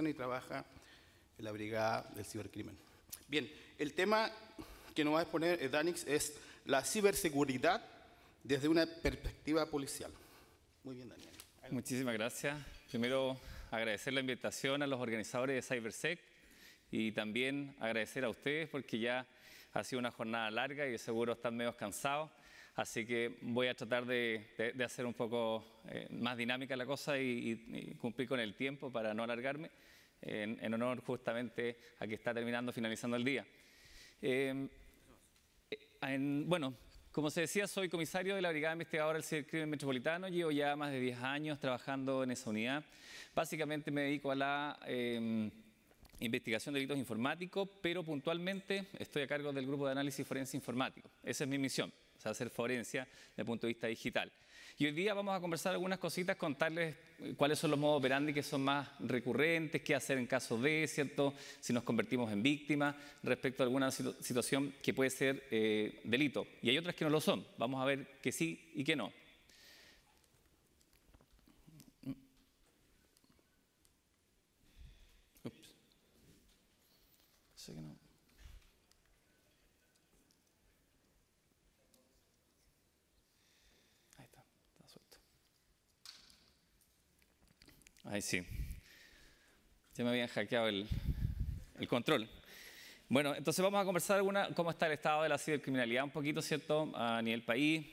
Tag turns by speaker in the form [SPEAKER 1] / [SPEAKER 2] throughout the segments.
[SPEAKER 1] y trabaja en la Brigada del Cibercrimen. Bien, el tema que nos va a exponer Danix es la ciberseguridad desde una perspectiva policial. Muy bien, Daniel.
[SPEAKER 2] Muchísimas gracias. Primero, agradecer la invitación a los organizadores de CyberSec y también agradecer a ustedes porque ya ha sido una jornada larga y de seguro están medio cansados. Así que voy a tratar de hacer un poco más dinámica la cosa y cumplir con el tiempo para no alargarme, en honor justamente a que está finalizando el día. Bueno, como se decía, soy comisario de la Brigada Investigadora del Cibercrimen Metropolitano. Llevo ya más de 10 años trabajando en esa unidad. Básicamente me dedico a la investigación de delitos informáticos, pero puntualmente estoy a cargo del grupo de análisis forense informático. Esa es mi misión, o sea, hacer forencia desde el punto de vista digital. Y hoy día vamos a conversar algunas cositas, contarles cuáles son los modos operandi que son más recurrentes, qué hacer en caso de, ¿cierto?, si nos convertimos en víctimas respecto a alguna situación que puede ser delito. Y hay otras que no lo son. Vamos a ver que sí y que no. Ups. Sé que no. Ahí está suelto. Ahí sí. Ya me habían hackeado el control. Bueno, entonces vamos a conversar cómo está el estado de la cibercriminalidad un poquito, ¿cierto?, a nivel país,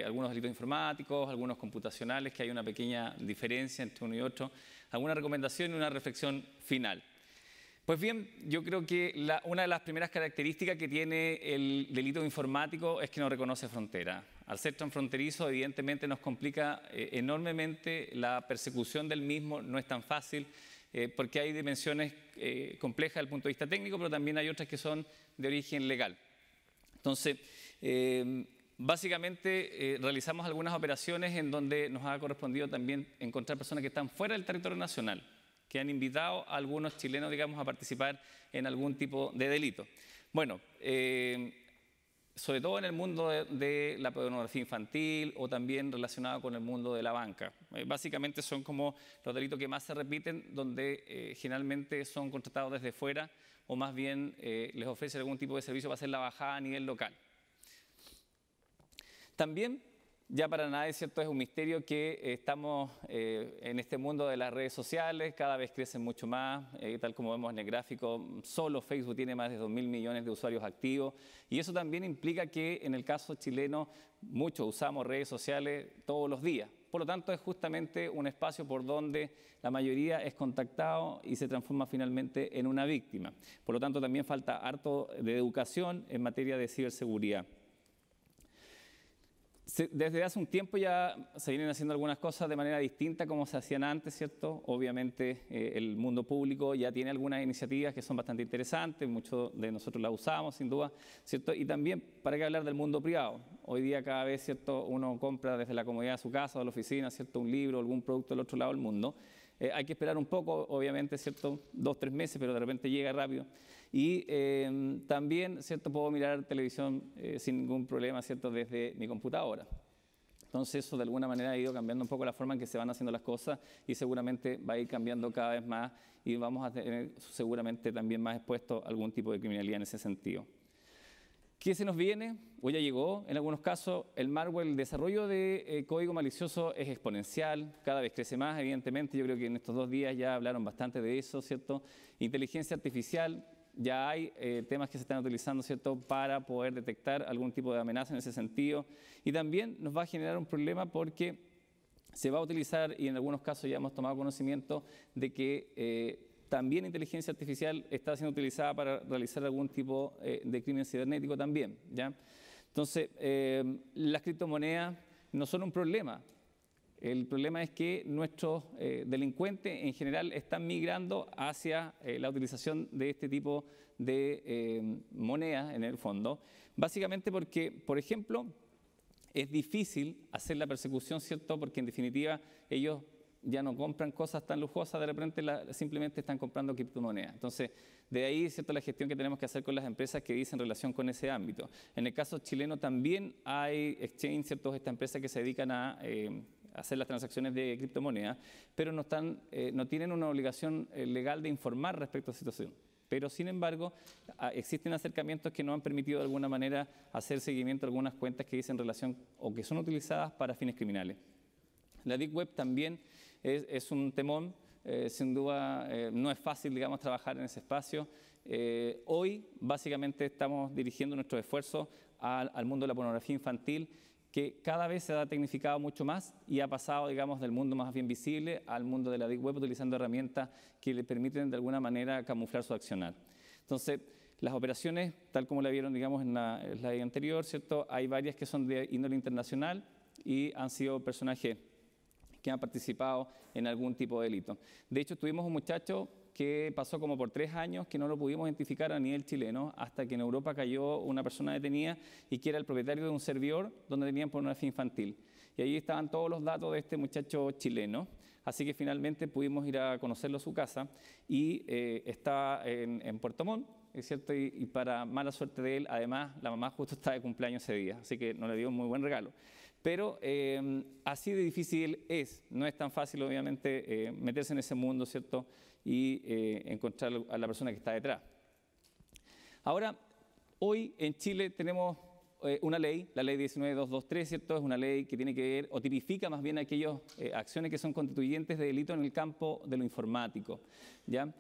[SPEAKER 2] algunos delitos informáticos, algunos computacionales, que hay una pequeña diferencia entre uno y otro, alguna recomendación y una reflexión final. Pues bien, yo creo que una de las primeras características que tiene el delito informático es que no reconoce frontera. Al ser transfronterizo, evidentemente nos complica enormemente la persecución del mismo, no es tan fácil, porque hay dimensiones complejas desde el punto de vista técnico, pero también hay otras que son de origen legal. Entonces, básicamente realizamos algunas operaciones en donde nos ha correspondido también encontrar personas que están fuera del territorio nacional, que han invitado a algunos chilenos, digamos, a participar en algún tipo de delito. Bueno, sobre todo en el mundo de la pornografía infantil o también relacionado con el mundo de la banca. Básicamente son como los delitos que más se repiten, donde generalmente son contratados desde fuera o más bien les ofrecen algún tipo de servicio para hacer la bajada a nivel local. También, ya para nadie, ¿cierto?, es un misterio que estamos en este mundo de las redes sociales, cada vez crecen mucho más, tal como vemos en el gráfico, solo Facebook tiene más de 2.000 millones de usuarios activos y eso también implica que en el caso chileno muchos usamos redes sociales todos los días. Por lo tanto, es justamente un espacio por donde la mayoría es contactado y se transforma finalmente en una víctima. Por lo tanto, también falta harto de educación en materia de ciberseguridad. Desde hace un tiempo ya se vienen haciendo algunas cosas de manera distinta como se hacían antes, ¿cierto? Obviamente el mundo público ya tiene algunas iniciativas que son bastante interesantes, muchos de nosotros las usamos sin duda, ¿cierto? Y también, ¿para qué hablar del mundo privado? Hoy día cada vez, ¿cierto?, uno compra desde la comodidad de su casa o de la oficina, ¿cierto?, un libro, algún producto del otro lado del mundo. Hay que esperar un poco, obviamente, ¿cierto?, 2 o 3 meses, pero de repente llega rápido. Y también, ¿cierto?, puedo mirar televisión sin ningún problema, ¿cierto?, desde mi computadora. Entonces eso de alguna manera ha ido cambiando un poco la forma en que se van haciendo las cosas y seguramente va a ir cambiando cada vez más y vamos a tener seguramente también más expuesto a algún tipo de criminalidad en ese sentido. ¿Qué se nos viene? O ya llegó, en algunos casos, el malware, el desarrollo de código malicioso es exponencial, cada vez crece más, evidentemente. Yo creo que en estos 2 días ya hablaron bastante de eso, ¿cierto? Inteligencia artificial, ya hay temas que se están utilizando, ¿cierto?, para poder detectar algún tipo de amenaza en ese sentido. Y también nos va a generar un problema porque se va a utilizar, y en algunos casos ya hemos tomado conocimiento, de que también inteligencia artificial está siendo utilizada para realizar algún tipo de crimen cibernético también, ¿ya? Entonces, las criptomonedas no son un problema. El problema es que nuestros delincuentes en general están migrando hacia la utilización de este tipo de monedas en el fondo, básicamente porque, por ejemplo, es difícil hacer la persecución, ¿cierto?, porque en definitiva ellos ya no compran cosas tan lujosas, de repente simplemente están comprando criptomonedas. Entonces, de ahí, ¿cierto?, la gestión que tenemos que hacer con las empresas que dicen en relación con ese ámbito. En el caso chileno también hay exchange, ¿cierto?, estas empresas que se dedican a hacer las transacciones de criptomonedas, pero no tienen una obligación legal de informar respecto a la situación. Pero, sin embargo, existen acercamientos que nos han permitido de alguna manera hacer seguimiento a algunas cuentas que dicen relación o que son utilizadas para fines criminales. La Deep Web también es un temón, sin duda no es fácil, digamos, trabajar en ese espacio. Hoy, básicamente, estamos dirigiendo nuestros esfuerzos al mundo de la pornografía infantil, que cada vez se ha tecnificado mucho más y ha pasado, digamos, del mundo más bien visible al mundo de la Deep Web, utilizando herramientas que le permiten de alguna manera camuflar su accionar. Entonces, las operaciones, tal como la vieron, digamos, en la slide anterior, ¿cierto? Hay varias que son de índole internacional y han sido personajes que han participado en algún tipo de delito. De hecho, tuvimos un muchacho que pasó como por 3 años que no lo pudimos identificar a nivel chileno, hasta que en Europa cayó una persona detenida y que era el propietario de un servidor donde tenían pornografía infantil. Y ahí estaban todos los datos de este muchacho chileno. Así que finalmente pudimos ir a conocerlo a su casa y está en Puerto Montt, ¿es cierto? Y para mala suerte de él, además, la mamá justo estaba de cumpleaños ese día, así que nos le dio un muy buen regalo. Pero así de difícil es, no es tan fácil obviamente meterse en ese mundo, ¿cierto? Y encontrar a la persona que está detrás. Ahora, hoy en Chile tenemos una ley, la ley 19223, ¿cierto? Es una ley que tiene que ver, o tipifica más bien aquellas acciones que son constituyentes de delito en el campo de lo informático, ¿ya?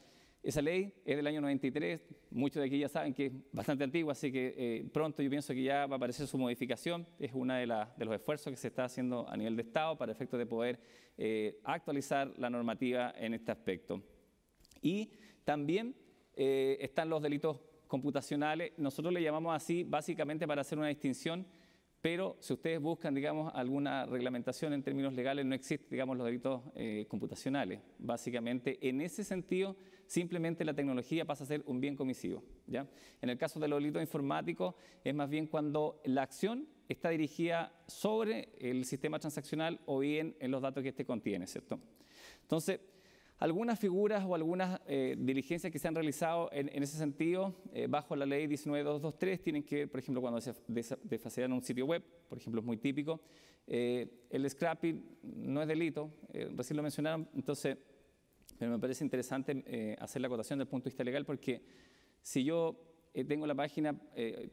[SPEAKER 2] Esa ley es del año 93, muchos de aquí ya saben que es bastante antigua, así que pronto yo pienso que ya va a aparecer su modificación. Es uno de los esfuerzos que se está haciendo a nivel de Estado para efectos de poder actualizar la normativa en este aspecto. Y también están los delitos computacionales. Nosotros le llamamos así básicamente para hacer una distinción, pero si ustedes buscan, digamos, alguna reglamentación en términos legales, no existe, digamos, los delitos computacionales. Básicamente, en ese sentido, simplemente la tecnología pasa a ser un bien comisivo, ¿ya? En el caso de los delitos informáticos, es más bien cuando la acción está dirigida sobre el sistema transaccional o bien en los datos que éste contiene, ¿cierto? Entonces, algunas figuras o algunas diligencias que se han realizado en ese sentido, bajo la ley 19223, tienen que ver, por ejemplo, cuando se desfacean un sitio web, por ejemplo, es muy típico. El scrapping no es delito, recién lo mencionaron, entonces, pero me parece interesante hacer la acotación desde el punto de vista legal, porque si yo tengo la página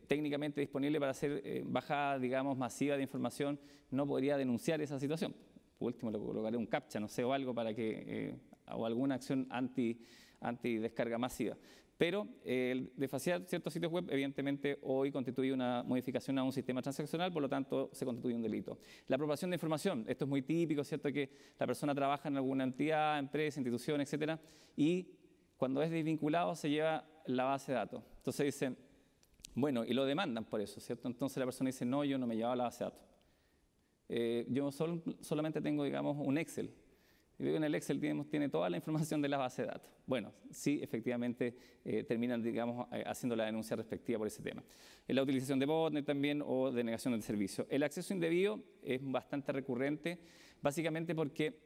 [SPEAKER 2] técnicamente disponible para hacer bajada, digamos, masiva de información, no podría denunciar esa situación. Por último, le colocaré un captcha, no sé, o algo para que o alguna acción anti-descarga masiva. Pero el desfaciar ciertos sitios web, evidentemente, hoy constituye una modificación a un sistema transaccional, por lo tanto, se constituye un delito. La apropiación de información, esto es muy típico, ¿cierto? Que la persona trabaja en alguna entidad, empresa, institución, etcétera, y cuando es desvinculado se lleva la base de datos. Entonces dicen, bueno, y lo demandan por eso, ¿cierto? Entonces la persona dice, no, yo no me llevaba la base de datos. Yo solamente tengo, digamos, un Excel. Y en el Excel tiene toda la información de la base de datos. Bueno, sí, efectivamente terminan, digamos, haciendo la denuncia respectiva por ese tema. La utilización de botnet también o denegación del servicio. El acceso indebido es bastante recurrente, básicamente porque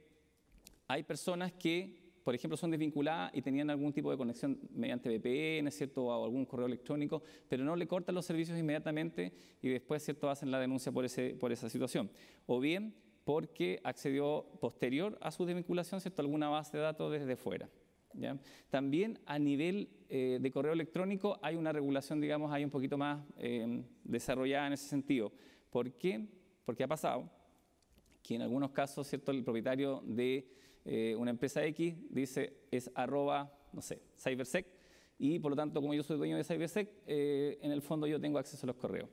[SPEAKER 2] hay personas que, por ejemplo, son desvinculadas y tenían algún tipo de conexión mediante VPN, ¿cierto? O algún correo electrónico, pero no le cortan los servicios inmediatamente y después, ¿cierto?, hacen la denuncia por esa situación. O bien porque accedió posterior a su desvinculación, ¿cierto?, alguna base de datos desde fuera, ¿ya? También a nivel de correo electrónico hay una regulación, digamos, hay un poquito más desarrollada en ese sentido. ¿Por qué? Porque ha pasado que en algunos casos, ¿cierto?, el propietario de una empresa X dice es @ no sé, cybersec, y por lo tanto, como yo soy dueño de cybersec, en el fondo yo tengo acceso a los correos.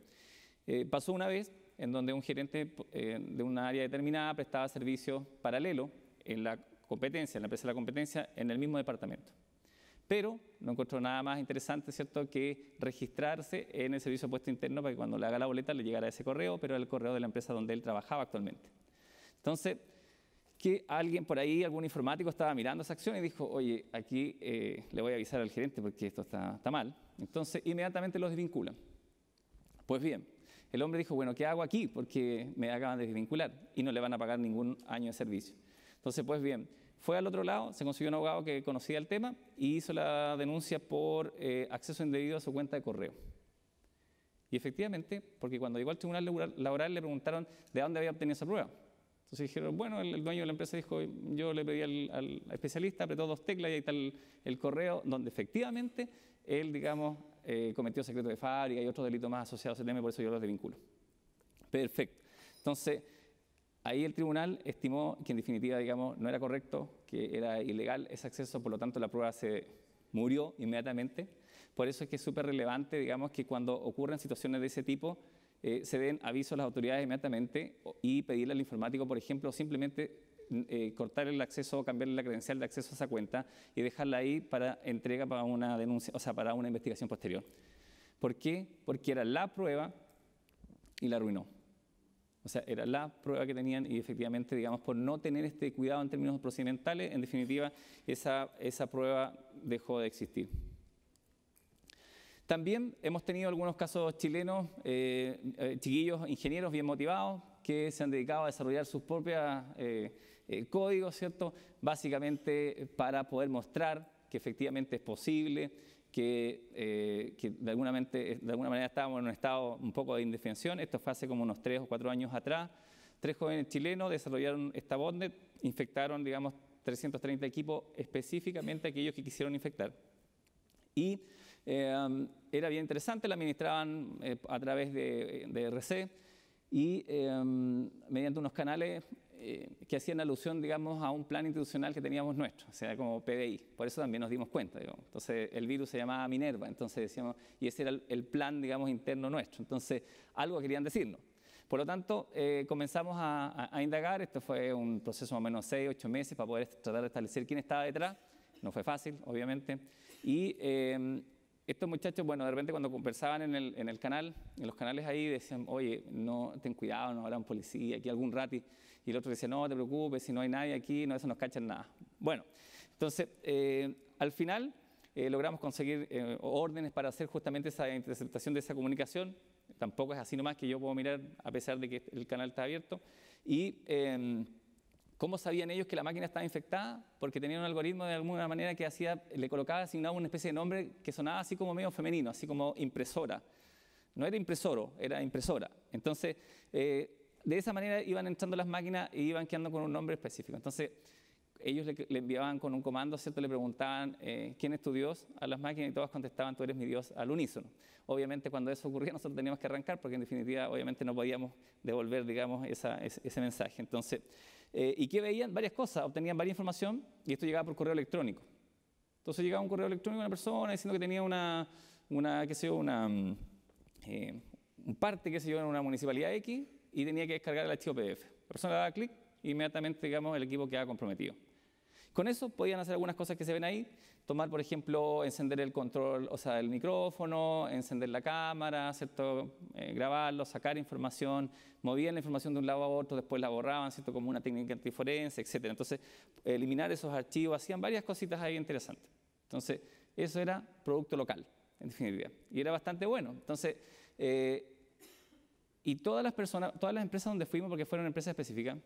[SPEAKER 2] Pasó una vez en donde un gerente de una área determinada prestaba servicios paralelos en la competencia, en la empresa de la competencia, en el mismo departamento. Pero no encontró nada más interesante, ¿cierto?, que registrarse en el servicio de puesto interno para que cuando le haga la boleta le llegara ese correo, pero era el correo de la empresa donde él trabajaba actualmente. Entonces, que alguien por ahí, algún informático, estaba mirando esa acción y dijo, oye, aquí le voy a avisar al gerente porque esto está mal. Entonces, inmediatamente los desvinculan. Pues bien, el hombre dijo, bueno, ¿qué hago aquí? Porque me acaban de desvincular y no le van a pagar ningún año de servicio. Entonces, pues bien, fue al otro lado, se consiguió un abogado que conocía el tema y hizo la denuncia por acceso indebido a su cuenta de correo. Y efectivamente, porque cuando llegó al tribunal laboral le preguntaron de dónde había obtenido esa prueba. Entonces dijeron, bueno, el dueño de la empresa dijo, yo le pedí al especialista, apretó 2 teclas y ahí está el correo donde efectivamente él, digamos, cometió secreto de fábrica y otros delitos más asociados a ese tema, por eso yo los desvinculo. Perfecto. Entonces, ahí el tribunal estimó que en definitiva, digamos, no era correcto, que era ilegal ese acceso, por lo tanto la prueba se murió inmediatamente. Por eso es que es súper relevante, digamos, que cuando ocurren situaciones de ese tipo, se den avisos a las autoridades inmediatamente y pedirle al informático, por ejemplo, simplemente cortar el acceso o cambiarle la credencial de acceso a esa cuenta y dejarla ahí para entrega para una denuncia, o sea, para una investigación posterior. ¿Por qué? Porque era la prueba y la arruinó. O sea, era la prueba que tenían y efectivamente, digamos, por no tener este cuidado en términos procedimentales, en definitiva, esa prueba dejó de existir. También hemos tenido algunos casos chilenos, chiquillos, ingenieros bien motivados, que se han dedicado a desarrollar sus propios códigos, ¿cierto? Básicamente para poder mostrar que efectivamente es posible, que de alguna manera estábamos en un estado un poco de indefensión. Esto fue hace como unos 3 o 4 años atrás. 3 jóvenes chilenos desarrollaron esta botnet, infectaron, digamos, 330 equipos, específicamente aquellos que quisieron infectar. Y era bien interesante, la administraban a través de RC y mediante unos canales que hacían alusión, digamos, a un plan institucional que teníamos nuestro, o sea, como PDI. Por eso también nos dimos cuenta, digamos. Entonces, el virus se llamaba Minerva, entonces decíamos, y ese era el plan, digamos, interno nuestro. Entonces, algo querían decirnos. Por lo tanto, comenzamos a indagar. Esto fue un proceso más o menos 6, 8 meses para poder tratar de establecer quién estaba detrás. No fue fácil, obviamente. Y estos muchachos, bueno, de repente cuando conversaban en el canal, en los canales ahí, decían, oye, no, ten cuidado, no habrá un policía, aquí algún rati. Y el otro decía, no te preocupes, si no hay nadie aquí, no, eso nos cachan nada. Bueno, entonces, al final logramos conseguir órdenes para hacer justamente esa interceptación de esa comunicación. Tampoco es así nomás que yo puedo mirar a pesar de que el canal está abierto. Y ¿cómo sabían ellos que la máquina estaba infectada? Porque tenían un algoritmo de alguna manera que le colocaba asignado una especie de nombre que sonaba así como medio femenino, así como impresora. No era impresoro, era impresora. Entonces, de esa manera iban entrando las máquinas y iban quedando con un nombre específico. Entonces, ellos le enviaban con un comando, ¿cierto? Le preguntaban quién es tu Dios a las máquinas y todas contestaban, tú eres mi Dios, al unísono. Obviamente, cuando eso ocurría, nosotros teníamos que arrancar porque en definitiva, obviamente, no podíamos devolver, digamos, ese mensaje. Entonces, ¿y qué veían? Varias cosas, obtenían varias información y esto llegaba por correo electrónico. Entonces llegaba un correo electrónico de una persona diciendo que tenía qué sé yo, un parte, qué sé yo, en una municipalidad X y tenía que descargar el archivo PDF. La persona le daba clic y inmediatamente, digamos, el equipo quedaba comprometido. Con eso podían hacer algunas cosas que se ven ahí, tomar, por ejemplo, encender el control, o sea, el micrófono, encender la cámara, ¿cierto? Grabarlo, sacar información, movían la información de un lado a otro, después la borraban, ¿cierto? Como una técnica antiforense, etc. Entonces, eliminar esos archivos, hacían varias cositas ahí interesantes. Entonces, eso era producto local, en definitiva, y era bastante bueno. Entonces, y todas las empresas donde fuimos, porque fueron empresas específicas,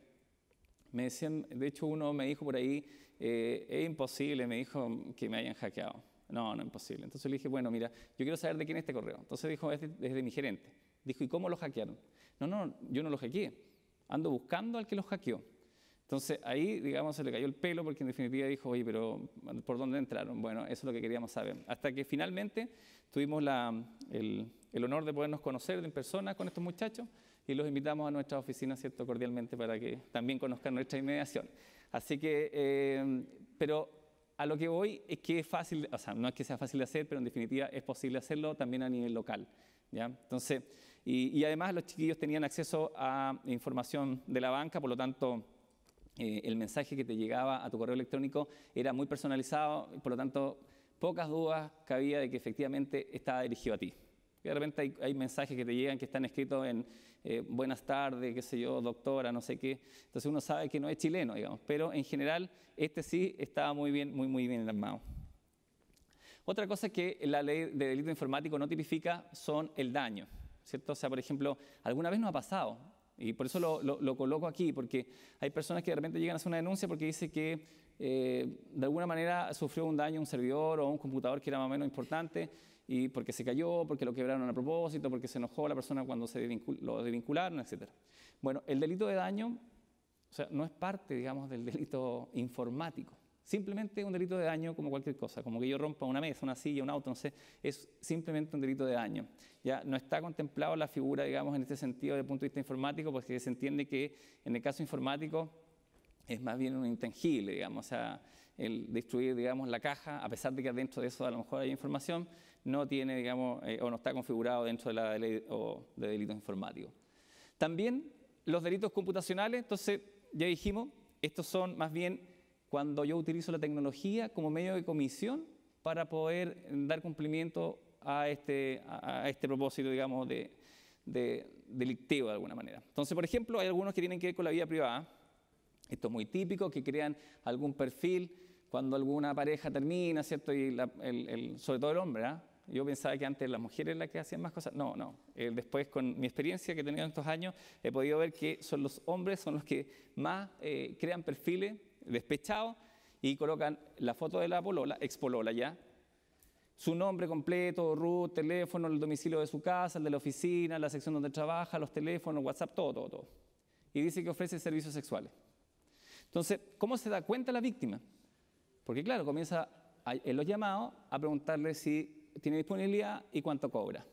[SPEAKER 2] me decían, de hecho uno me dijo por ahí, es imposible, me dijo que me hayan hackeado. No, no es imposible. Entonces le dije, bueno, mira, yo quiero saber de quién es este correo. Entonces dijo, es de mi gerente. Dijo, ¿y cómo lo hackearon? No, yo no lo hackeé. Ando buscando al que lo hackeó. Entonces ahí, digamos, se le cayó el pelo porque en definitiva dijo, oye, pero ¿por dónde entraron? Bueno, eso es lo que queríamos saber. Hasta que finalmente tuvimos el honor de podernos conocer en persona con estos muchachos y los invitamos a nuestra oficina, ¿cierto?, cordialmente para que también conozcan nuestra inmediación. Así que, pero a lo que voy es que es fácil, o sea, no es que sea fácil de hacer, pero en definitiva es posible hacerlo también a nivel local, ¿ya? Entonces, y además los chiquillos tenían acceso a información de la banca, por lo tanto, el mensaje que te llegaba a tu correo electrónico era muy personalizado, y por lo tanto, pocas dudas cabía de que efectivamente estaba dirigido a ti. De repente hay mensajes que te llegan que están escritos en buenas tardes, qué sé yo, doctora, no sé qué. Entonces uno sabe que no es chileno, digamos. Pero en general, este sí estaba muy bien armado. Otra cosa que la ley de delito informático no tipifica son el daño, ¿cierto? O sea, por ejemplo, alguna vez nos ha pasado, y por eso lo coloco aquí, porque hay personas que de repente llegan a hacer una denuncia porque dice que de alguna manera sufrió un daño a un servidor o a un computador que era más o menos importante, y porque se cayó, porque lo quebraron a propósito, porque se enojó la persona cuando lo desvincularon, etc. Bueno, el delito de daño O sea, no es parte, digamos, del delito informático. Simplemente un delito de daño como cualquier cosa, como que yo rompa una mesa, una silla, un auto, no sé, es simplemente un delito de daño. Ya no está contemplado la figura, digamos, en este sentido desde el punto de vista informático, porque se entiende que en el caso informático es más bien un intangible, digamos, o sea, el destruir, digamos, la caja, a pesar de que dentro de eso a lo mejor hay información, no tiene, digamos, o no está configurado dentro de la ley de delitos informáticos. También los delitos computacionales, entonces, ya dijimos, estos son más bien cuando yo utilizo la tecnología como medio de comisión para poder dar cumplimiento a este propósito, digamos, de delictivo de alguna manera. Entonces, por ejemplo, hay algunos que tienen que ver con la vida privada. Esto es muy típico, que crean algún perfil cuando alguna pareja termina, ¿cierto? Y sobre todo el hombre, ¿eh? Yo pensaba que antes las mujeres las que hacían más cosas. No, no. Después, con mi experiencia que he tenido en estos años, he podido ver que son los hombres son los que más crean perfiles despechados y colocan la foto de la polola, expolola ya, su nombre completo, root, teléfono, el domicilio de su casa, el de la oficina, la sección donde trabaja, los teléfonos, WhatsApp, todo. Y dice que ofrece servicios sexuales. Entonces, ¿cómo se da cuenta la víctima? Porque claro, comienza en los llamados a preguntarle si tiene disponibilidad y cuánto cobra.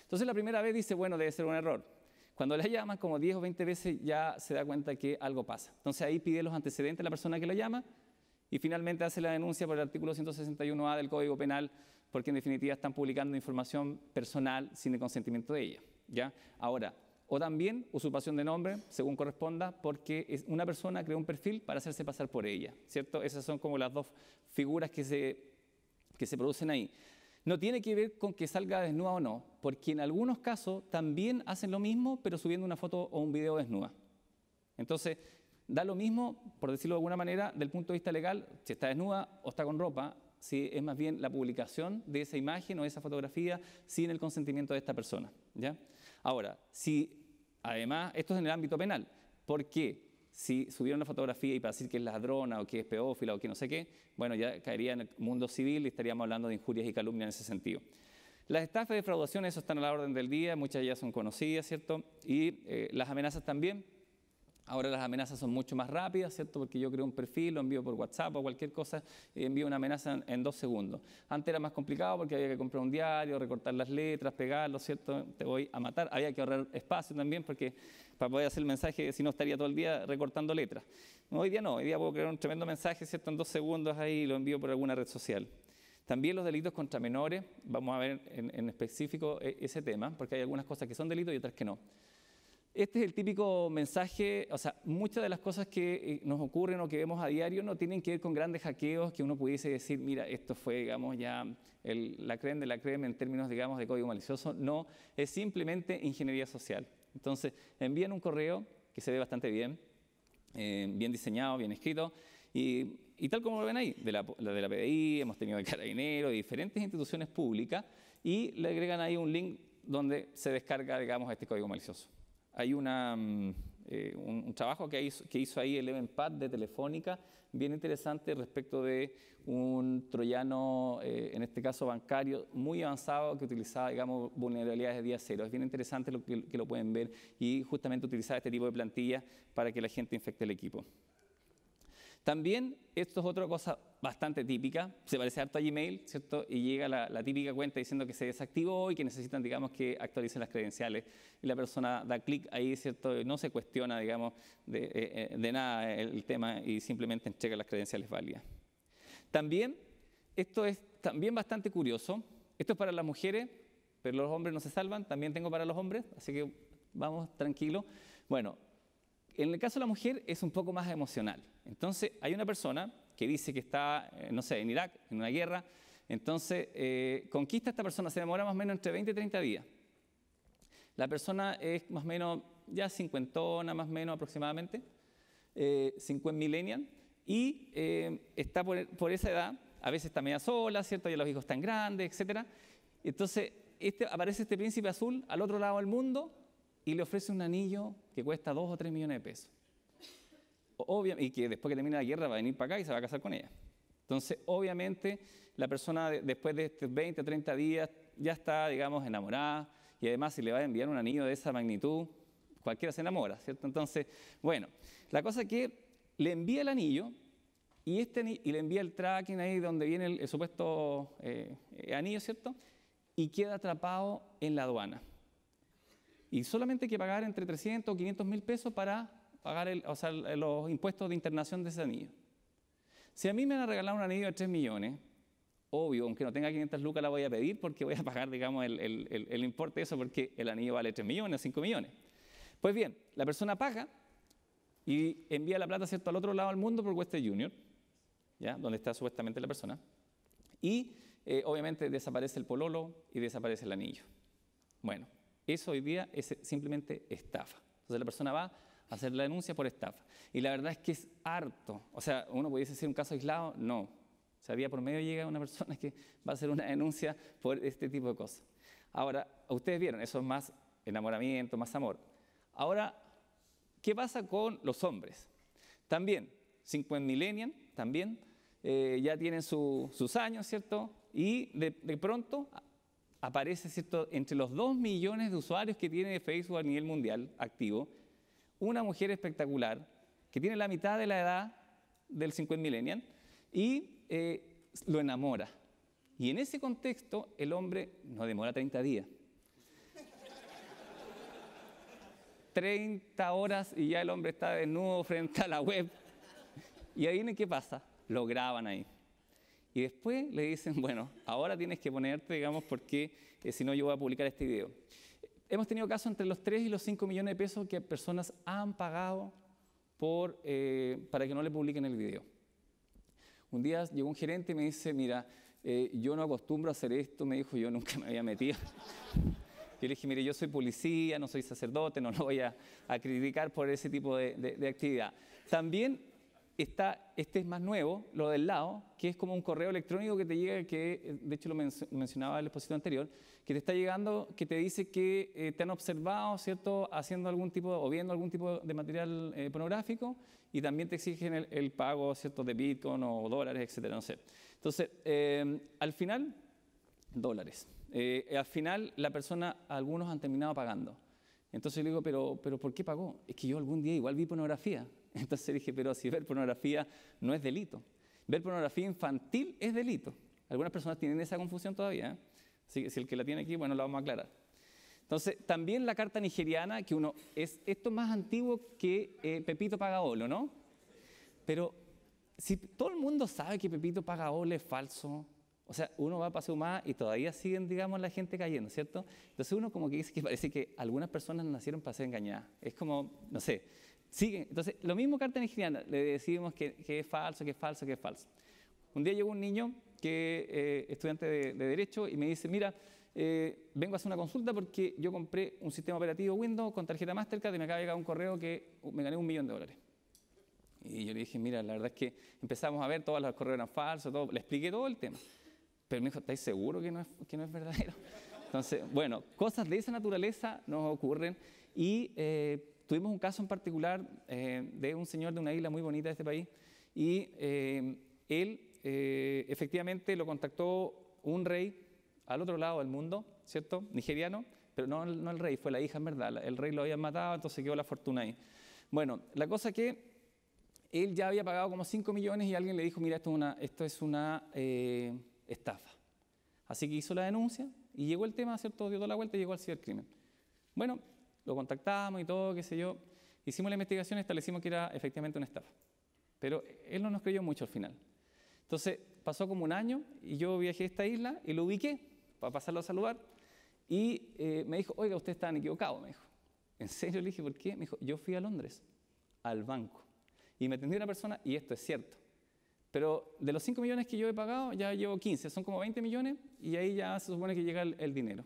[SPEAKER 2] Entonces la primera vez dice, bueno, debe ser un error. Cuando la llaman como 10 o 20 veces ya se da cuenta que algo pasa. Entonces ahí pide los antecedentes a la persona que la llama y finalmente hace la denuncia por el artículo 161A del Código Penal, porque en definitiva están publicando información personal sin el consentimiento de ella, ¿ya? Ahora, o también usurpación de nombre, según corresponda, porque una persona creó un perfil para hacerse pasar por ella, ¿cierto? Esas son como las dos figuras que se producen ahí. No tiene que ver con que salga desnuda o no, porque en algunos casos también hacen lo mismo, pero subiendo una foto o un video desnuda. Entonces, da lo mismo, por decirlo de alguna manera, del punto de vista legal, si está desnuda o está con ropa, si es más bien la publicación de esa imagen o de esa fotografía sin el consentimiento de esta persona, ¿ya? Ahora, si además, esto es en el ámbito penal, ¿por qué? Si subieron la fotografía y para decir que es ladrona o que es pedófila o que no sé qué, bueno, ya caería en el mundo civil y estaríamos hablando de injurias y calumnias en ese sentido. Las estafas y defraudaciones, eso están a la orden del día, muchas de ellas son conocidas, ¿cierto? Y las amenazas también. Ahora las amenazas son mucho más rápidas, ¿cierto? Porque yo creo un perfil, lo envío por WhatsApp o cualquier cosa, y envío una amenaza en 2 segundos. Antes era más complicado porque había que comprar un diario, recortar las letras, pegarlo, ¿cierto? Te voy a matar. Había que ahorrar espacio también porque para poder hacer el mensaje, si no estaría todo el día recortando letras. No, hoy día no, hoy día puedo crear un tremendo mensaje, ¿cierto? En 2 segundos ahí y lo envío por alguna red social. También los delitos contra menores, vamos a ver en específico ese tema, porque hay algunas cosas que son delitos y otras que no. Este es el típico mensaje, o sea, muchas de las cosas que nos ocurren o que vemos a diario no tienen que ver con grandes hackeos que uno pudiese decir, mira, esto fue, digamos, ya la creme de la creme en términos, digamos, de código malicioso. No, es simplemente ingeniería social. Entonces, envían un correo que se ve bastante bien, bien diseñado, bien escrito, y tal como lo ven ahí, de la PDI, hemos tenido de Carabineros, de diferentes instituciones públicas, y le agregan ahí un link donde se descarga, digamos, este código malicioso. Hay un trabajo que hizo ahí el Evenpad de Telefónica, bien interesante respecto de un troyano, en este caso bancario, muy avanzado que utilizaba, digamos, vulnerabilidades de día cero. Es bien interesante que lo pueden ver y justamente utilizar este tipo de plantillas para que la gente infecte el equipo. También, esto es otra cosa bastante típica, se parece harto a Gmail, ¿cierto? Y llega la típica cuenta diciendo que se desactivó y que necesitan, digamos, que actualicen las credenciales. Y la persona da clic ahí, ¿cierto? No se cuestiona, digamos, de nada el tema y simplemente entrega las credenciales válidas. También, esto es también bastante curioso, esto es para las mujeres, pero los hombres no se salvan, también tengo para los hombres, así que vamos tranquilos. Bueno, en el caso de la mujer es un poco más emocional. Entonces, hay una persona que dice que está, no sé, en Irak, en una guerra, entonces conquista a esta persona, se demora más o menos entre 20 y 30 días. La persona es más o menos ya cincuentona, más o menos aproximadamente, 50 millennial, y está por esa edad, a veces está media sola, ¿cierto? Ya los hijos están grandes, etc. Entonces, aparece este príncipe azul al otro lado del mundo y le ofrece un anillo que cuesta 2 o 3 millones de pesos. Y que después que termine la guerra va a venir para acá y se va a casar con ella. Entonces, obviamente, la persona después de estos 20 o 30 días ya está, digamos, enamorada, y además si le va a enviar un anillo de esa magnitud, cualquiera se enamora, ¿cierto? Entonces, bueno, la cosa es que le envía el anillo y le envía el tracking ahí donde viene el supuesto anillo, ¿cierto? Y queda atrapado en la aduana. Y solamente hay que pagar entre 300 o 500 mil pesos para pagar los impuestos de internación de ese anillo. Si a mí me van a regalar un anillo de 3 millones, obvio, aunque no tenga 500 lucas la voy a pedir porque voy a pagar, digamos, el importe de eso porque el anillo vale 3 millones o 5 millones. Pues bien, la persona paga y envía la plata, ¿cierto?, al otro lado del mundo por Western Union, ¿ya?, donde está supuestamente la persona, y obviamente desaparece el pololo y desaparece el anillo. Bueno, eso hoy día es simplemente estafa. Entonces la persona va a hacer la denuncia por estafa. Y la verdad es que es harto. O sea, uno pudiese decir un caso aislado, no. O sea, día por medio llega una persona que va a hacer una denuncia por este tipo de cosas. Ahora, ustedes vieron, eso es más enamoramiento, más amor. Ahora, ¿qué pasa con los hombres? También, 50 millennials, también, ya tienen sus años, ¿cierto? Y de pronto aparece, ¿cierto?, entre los 2 millones de usuarios que tiene Facebook a nivel mundial activo, una mujer espectacular que tiene la mitad de la edad del 50 millennial y lo enamora. Y en ese contexto el hombre no demora 30 días. 30 horas y ya el hombre está desnudo frente a la web. Y ahí, ¿qué pasa? Lo graban ahí. Y después le dicen, bueno, ahora tienes que ponerte, digamos, porque si no yo voy a publicar este video. Hemos tenido casos entre los 3 y los 5 millones de pesos que personas han pagado para que no le publiquen el video. Un día llegó un gerente y me dice, mira, yo no acostumbro a hacer esto, me dijo, yo nunca me había metido. Yo le dije, mire, yo soy policía, no soy sacerdote, no lo voy a criticar por ese tipo de actividad. También está, este es más nuevo, lo del lado, que es como un correo electrónico que te llega, que de hecho lo mencionaba el expositor anterior, que te está llegando, que te dice que te han observado, ¿cierto?, haciendo algún tipo o viendo algún tipo de material pornográfico, y también te exigen el pago, ¿cierto?, de Bitcoin o dólares, etcétera, no sé. Entonces, al final, dólares. Al final, la persona, algunos han terminado pagando. Entonces le digo, pero ¿por qué pagó? Es que yo algún día igual vi pornografía. Entonces le dije, pero si ver pornografía no es delito. Ver pornografía infantil es delito. Algunas personas tienen esa confusión todavía, ¿eh? Así que si el que la tiene aquí, bueno, la vamos a aclarar. Entonces, también la carta nigeriana, que esto es más antiguo que Pepito Pagaolo, ¿no? Pero si todo el mundo sabe que Pepito Pagaolo es falso, o sea, uno va a Paseo Más y todavía siguen, digamos, la gente cayendo, ¿cierto? Entonces uno como que dice que parece que algunas personas nacieron para ser engañadas. Es como, no sé, siguen. Entonces, lo mismo carta nigeriana, le decimos que es falso, que es falso, que es falso. Un día llegó un niño, estudiante de Derecho, y me dice, mira, vengo a hacer una consulta porque yo compré un sistema operativo Windows con tarjeta Mastercard y me acaba de llegar un correo que me gané $1 millón. Y yo le dije, mira, la verdad es que empezamos a ver, todos los correos eran falsos, todo, le expliqué todo el tema. Pero me dijo, ¿estáis seguros que no es verdadero? Entonces, bueno, cosas de esa naturaleza nos ocurren. Y tuvimos un caso en particular de un señor de una isla muy bonita de este país. Y él efectivamente lo contactó un rey al otro lado del mundo, ¿cierto? Nigeriano, pero no el rey, fue la hija en verdad. El rey lo había matado, entonces quedó la fortuna ahí. Bueno, la cosa que él ya había pagado como 5 millones y alguien le dijo, mira, esto es una estafa. Así que hizo la denuncia y llegó el tema, ¿cierto? Dio toda la vuelta y llegó al cibercrimen. Bueno, lo contactamos y todo, qué sé yo. Hicimos la investigación y establecimos que era efectivamente una estafa. Pero él no nos creyó mucho al final. Entonces, pasó como un año y yo viajé a esta isla y lo ubiqué para pasarlo a saludar. Y me dijo, oiga, ustedes estaban equivocados, me dijo. ¿En serio? Le dije, ¿por qué? Me dijo, yo fui a Londres, al banco. Y me atendió una persona, y esto es cierto. Pero de los 5 millones que yo he pagado, ya llevo 15, son como 20 millones, y ahí ya se supone que llega el dinero.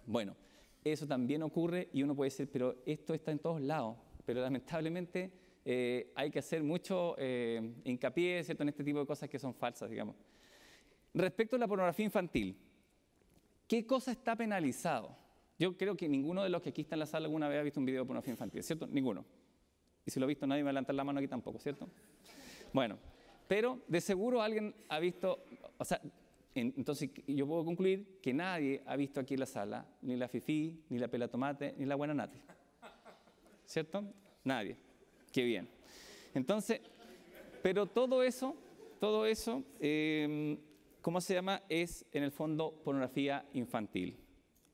[SPEAKER 2] Bueno, eso también ocurre, y uno puede decir, pero esto está en todos lados. Pero lamentablemente hay que hacer mucho hincapié, ¿cierto?, en este tipo de cosas que son falsas, digamos. Respecto a la pornografía infantil, ¿qué cosa está penalizado? Yo creo que ninguno de los que aquí está en la sala alguna vez ha visto un video de pornografía infantil, ¿cierto? Ninguno. Y si lo ha visto, nadie me va a levantar la mano aquí tampoco, ¿cierto? Bueno, pero de seguro alguien ha visto, o sea, Entonces, yo puedo concluir que nadie ha visto aquí en la sala ni la fifí, ni la pela tomate, ni la guananate. ¿Cierto? Nadie. Qué bien. Entonces, pero todo eso, ¿cómo se llama? Es, en el fondo, pornografía infantil.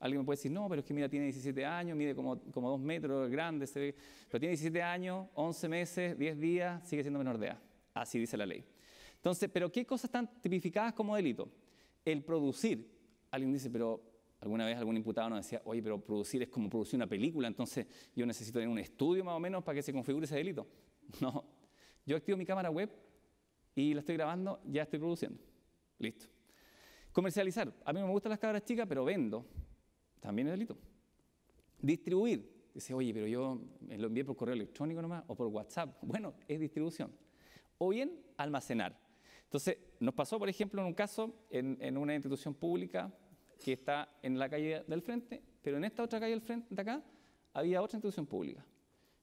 [SPEAKER 2] Alguien me puede decir, no, pero es que mira, tiene 17 años, mide como 2 metros, grande, se ve, pero tiene 17 años, 11 meses, 10 días, sigue siendo menor de edad. Así dice la ley. Entonces, ¿pero qué cosas están tipificadas como delito? El producir. Alguien dice, pero alguna vez algún imputado nos decía, oye, pero producir es como producir una película, entonces yo necesito tener un estudio más o menos para que se configure ese delito. No, yo activo mi cámara web y la estoy grabando, ya estoy produciendo. Listo. Comercializar. A mí me gustan las cabras chicas, pero vendo. También es delito. Distribuir. Dice, oye, pero yo lo envié por correo electrónico nomás o por WhatsApp. Bueno, es distribución. O bien, almacenar. Entonces, nos pasó, por ejemplo, en un caso en una institución pública que está en la calle del frente, pero en esta otra calle del frente, de acá, había otra institución pública.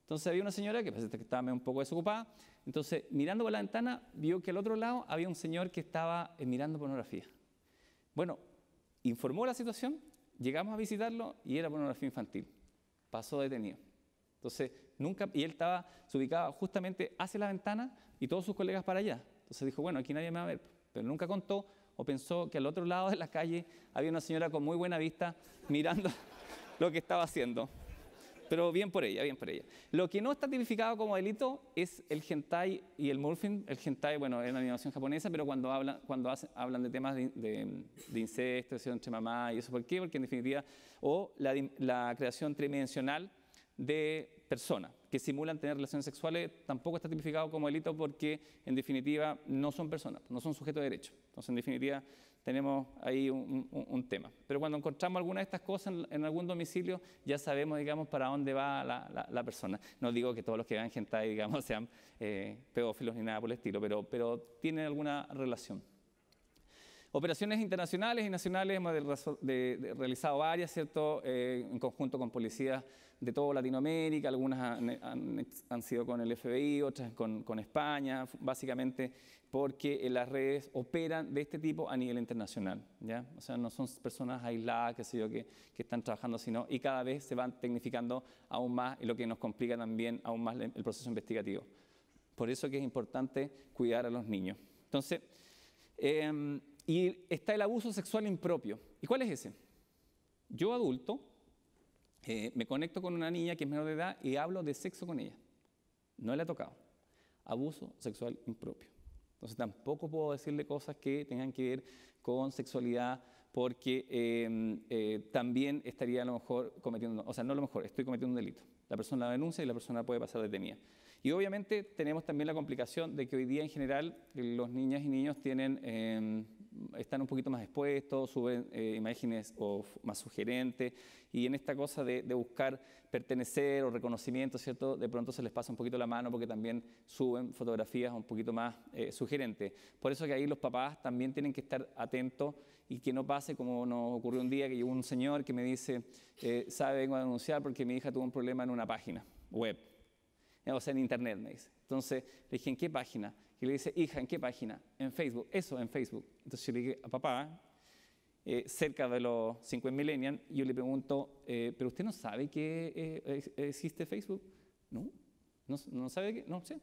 [SPEAKER 2] Entonces, había una señora que parece que estaba un poco desocupada. Entonces, mirando por la ventana, vio que al otro lado había un señor que estaba mirando pornografía. Bueno, informó la situación, llegamos a visitarlo y era pornografía infantil. Pasó detenido. Entonces, y él se ubicaba justamente hacia la ventana y todos sus colegas para allá. Entonces dijo, bueno, aquí nadie me va a ver. Pero nunca contó o pensó que al otro lado de la calle había una señora con muy buena vista mirando lo que estaba haciendo. Pero bien por ella, bien por ella. Lo que no está tipificado como delito es el hentai y el morphing. El hentai, bueno, es una animación japonesa, pero cuando hablan de temas de incesto, entre mamá y eso, ¿por qué? Porque en definitiva, o la creación tridimensional de personas que simulan tener relaciones sexuales, tampoco está tipificado como delito porque en definitiva no son personas, no son sujetos de derecho. Entonces, en definitiva, tenemos ahí un tema. Pero cuando encontramos alguna de estas cosas en algún domicilio, ya sabemos, digamos, para dónde va la persona. No digo que todos los que vean hentai, digamos, sean pedófilos ni nada por el estilo, pero tienen alguna relación. Operaciones internacionales y nacionales hemos realizado varias, ¿cierto? En conjunto con policías de toda Latinoamérica, algunas han sido con el FBI, otras con España, básicamente porque las redes operan de este tipo a nivel internacional, ¿ya? O sea, no son personas aisladas, qué sé yo, que están trabajando, sino y cada vez se van tecnificando aún más, y lo que nos complica también aún más el proceso investigativo. Por eso que es importante cuidar a los niños. Entonces, y está el abuso sexual impropio. ¿Y cuál es ese? Yo, adulto, me conecto con una niña que es menor de edad y hablo de sexo con ella. No le ha tocado. Abuso sexual impropio. Entonces tampoco puedo decirle cosas que tengan que ver con sexualidad porque también estaría a lo mejor cometiendo, o sea, no a lo mejor, estoy cometiendo un delito. La persona la denuncia y la persona puede pasar detenida. Y obviamente tenemos también la complicación de que hoy día en general los niñas y niños están un poquito más expuestos, suben imágenes más sugerentes, y en esta cosa de buscar pertenecer o reconocimiento, ¿cierto? De pronto se les pasa un poquito la mano porque también suben fotografías un poquito más sugerentes. Por eso que ahí los papás también tienen que estar atentos y que no pase como nos ocurrió un día que llegó un señor que me dice, vengo a denunciar porque mi hija tuvo un problema en una página web. O sea, en internet, me dice. Entonces le dije, ¿en qué página? Y le dice, hija, ¿en qué página? En Facebook. Eso, en Facebook. Entonces yo le dije a papá, cerca de los 50 millennials, yo le pregunto, ¿pero usted no sabe que existe Facebook? No sabe que, no sé.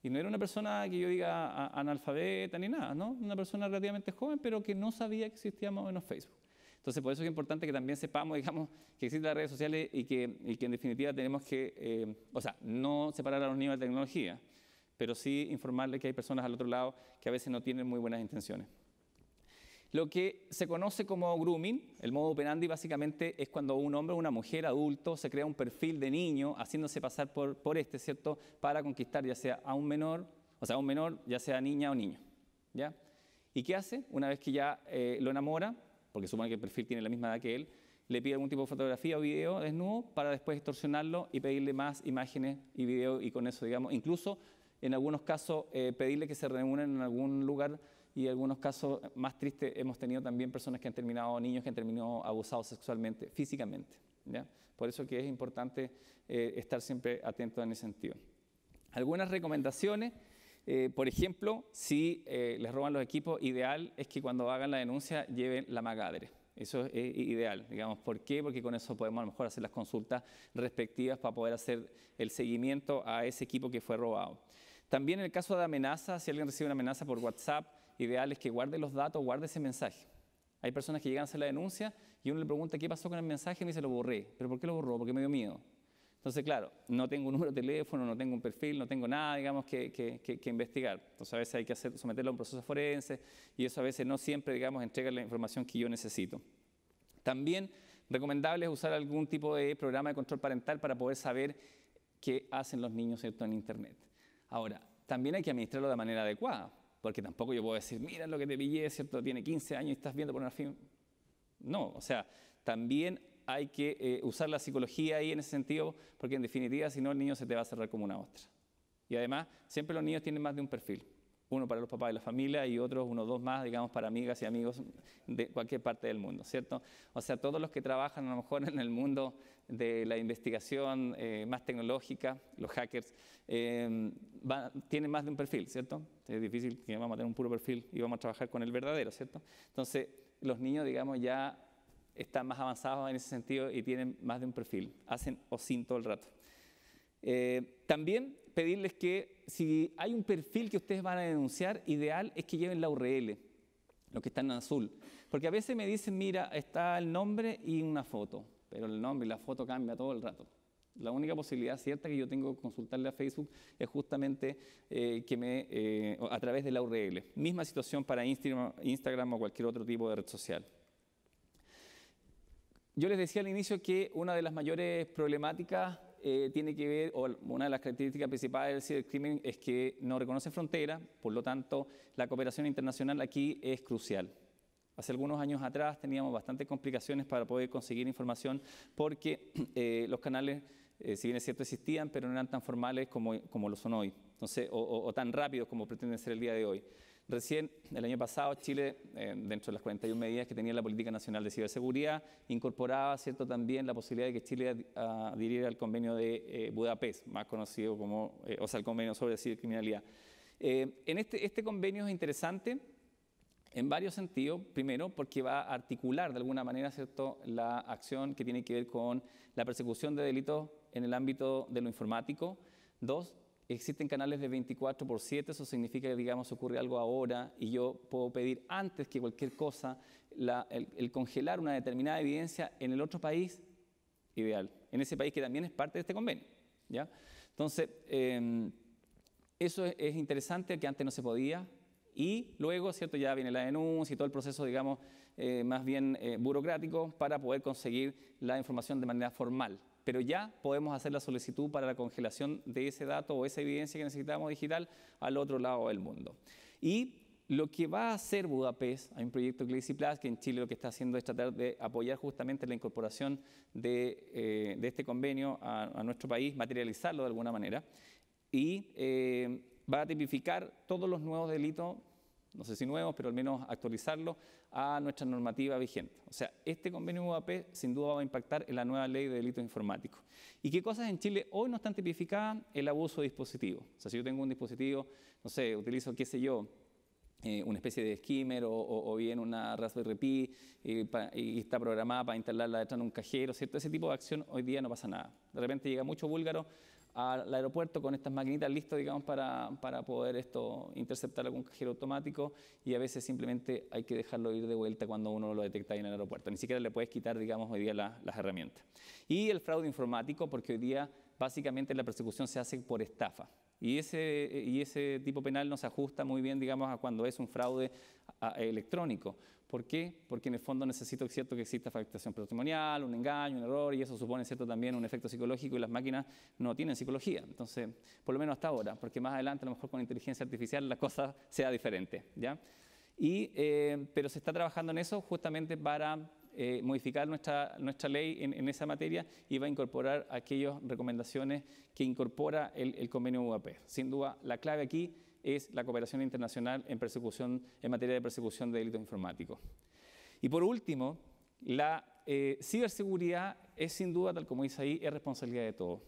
[SPEAKER 2] Y no era una persona que yo diga analfabeta ni nada, ¿no? Una persona relativamente joven, pero que no sabía que existía más o menos Facebook. Entonces, por eso es importante que también sepamos, digamos, que existen las redes sociales y que en definitiva tenemos que, no separar a los niños de tecnología, pero sí informarles que hay personas al otro lado que a veces no tienen muy buenas intenciones. Lo que se conoce como grooming, el modo operandi básicamente es cuando un hombre o una mujer adulto se crea un perfil de niño haciéndose pasar por ¿cierto? Para conquistar ya sea a un menor, ya sea niña o niño, ¿ya? ¿Y qué hace? Una vez que ya lo enamora, porque supone que el perfil tiene la misma edad que él, le pide algún tipo de fotografía o video desnudo para después extorsionarlo y pedirle más imágenes y video, y con eso, digamos, incluso en algunos casos pedirle que se reúnan en algún lugar, y en algunos casos más tristes hemos tenido también personas que han terminado, niños que han terminado abusados sexualmente, físicamente, ¿ya? Por eso que es importante estar siempre atentos en ese sentido. Algunas recomendaciones. Por ejemplo, si les roban los equipos, ideal es que cuando hagan la denuncia lleven la MAC-Adre. Eso es ideal, digamos. ¿Por qué? Porque con eso podemos a lo mejor hacer las consultas respectivas para poder hacer el seguimiento a ese equipo que fue robado. También en el caso de amenaza, si alguien recibe una amenaza por WhatsApp, ideal es que guarde los datos, guarde ese mensaje. Hay personas que llegan a hacer la denuncia y uno le pregunta qué pasó con el mensaje y me dice lo borré. ¿Pero por qué lo borró? Porque me dio miedo. Entonces, claro, no tengo un número de teléfono, no tengo un perfil, no tengo nada, digamos, que investigar. Entonces, a veces hay que someterlo a un proceso forense y eso a veces no siempre, digamos, entrega la información que yo necesito. También recomendable es usar algún tipo de programa de control parental para poder saber qué hacen los niños, ¿cierto?, en Internet. Ahora, también hay que administrarlo de manera adecuada, porque tampoco yo puedo decir, mira lo que te pillé, ¿cierto?, tiene 15 años y estás viendo pornografía. No, o sea, también hay que usar la psicología ahí en ese sentido, porque en definitiva, si no, el niño se te va a cerrar como una ostra. Y además, siempre los niños tienen más de un perfil. Uno para los papás de la familia y otros, uno o dos más, digamos, para amigas y amigos de cualquier parte del mundo, ¿cierto? O sea, todos los que trabajan a lo mejor en el mundo de la investigación más tecnológica, los hackers, tienen más de un perfil, ¿cierto? Es difícil que vamos a tener un puro perfil y vamos a trabajar con el verdadero, ¿cierto? Entonces, los niños, digamos, ya están más avanzados en ese sentido y tienen más de un perfil, hacen OSINT todo el rato. También pedirles que si hay un perfil que ustedes van a denunciar, ideal es que lleven la URL, lo que está en azul. Porque a veces me dicen, mira, está el nombre y una foto, pero el nombre y la foto cambia todo el rato. La única posibilidad cierta que yo tengo que consultarle a Facebook es justamente a través de la URL. Misma situación para Instagram o cualquier otro tipo de red social. Yo les decía al inicio que una de las mayores problemáticas tiene que ver, o una de las características principales del cibercrimen es que no reconoce fronteras, por lo tanto, la cooperación internacional aquí es crucial. Hace algunos años atrás teníamos bastantes complicaciones para poder conseguir información porque los canales, si bien es cierto, existían, pero no eran tan formales como lo son hoy, entonces, o tan rápidos como pretenden ser el día de hoy. Recién, el año pasado, Chile, dentro de las 41 medidas que tenía la Política Nacional de Ciberseguridad, incorporaba, ¿cierto?, también la posibilidad de que Chile adhiriera al convenio de Budapest, más conocido como, o sea, el convenio sobre cibercriminalidad. Este convenio es interesante en varios sentidos. Primero, porque va a articular de alguna manera, ¿cierto?, la acción que tiene que ver con la persecución de delitos en el ámbito de lo informático. Dos, existen canales de 24/7, eso significa que, digamos, ocurre algo ahora y yo puedo pedir antes que cualquier cosa el congelar una determinada evidencia en el otro país, ideal, en ese país que también es parte de este convenio, ¿ya? Entonces, eso es interesante, que antes no se podía, y luego, ¿cierto?, ya viene la denuncia y todo el proceso, digamos, más bien burocrático para poder conseguir la información de manera formal. Pero ya podemos hacer la solicitud para la congelación de ese dato o esa evidencia que necesitamos digital al otro lado del mundo. Y lo que va a hacer Budapest, hay un proyecto Glacy Plus que en Chile lo que está haciendo es tratar de apoyar justamente la incorporación de este convenio a nuestro país, materializarlo de alguna manera, y va a tipificar todos los nuevos delitos, no sé si nuevos, pero al menos actualizarlo a nuestra normativa vigente. O sea, este convenio UAP sin duda va a impactar en la nueva ley de delitos informáticos. ¿Y qué cosas en Chile hoy no están tipificadas? El abuso de dispositivos. O sea, si yo tengo un dispositivo, no sé, utilizo, qué sé yo, una especie de skimmer o bien una Raspberry Pi y está programada para instalarla detrás de un cajero, ¿cierto? Ese tipo de acción hoy día no pasa nada. De repente llega mucho búlgaro al aeropuerto con estas maquinitas listas, digamos, para poder interceptar algún cajero automático, y a veces simplemente hay que dejarlo ir de vuelta cuando uno lo detecta ahí en el aeropuerto. Ni siquiera le puedes quitar, digamos, hoy día las herramientas. Y el fraude informático, porque hoy día básicamente la persecución se hace por estafa. Y ese tipo penal no se ajusta muy bien, digamos, a cuando es un fraude electrónico. ¿Por qué? Porque en el fondo necesito, ¿cierto?, que exista afectación patrimonial, un engaño, un error, y eso supone, ¿cierto?, también un efecto psicológico, y las máquinas no tienen psicología. Entonces, por lo menos hasta ahora, porque más adelante a lo mejor con inteligencia artificial la cosa sea diferente, ¿ya? Pero se está trabajando en eso justamente para modificar nuestra ley en esa materia, y va a incorporar aquellas recomendaciones que incorpora el convenio UAP. Sin duda, la clave aquí es la cooperación internacional en materia de persecución de delitos informáticos. Y por último, la ciberseguridad es sin duda, tal como dice ahí, es responsabilidad de todos.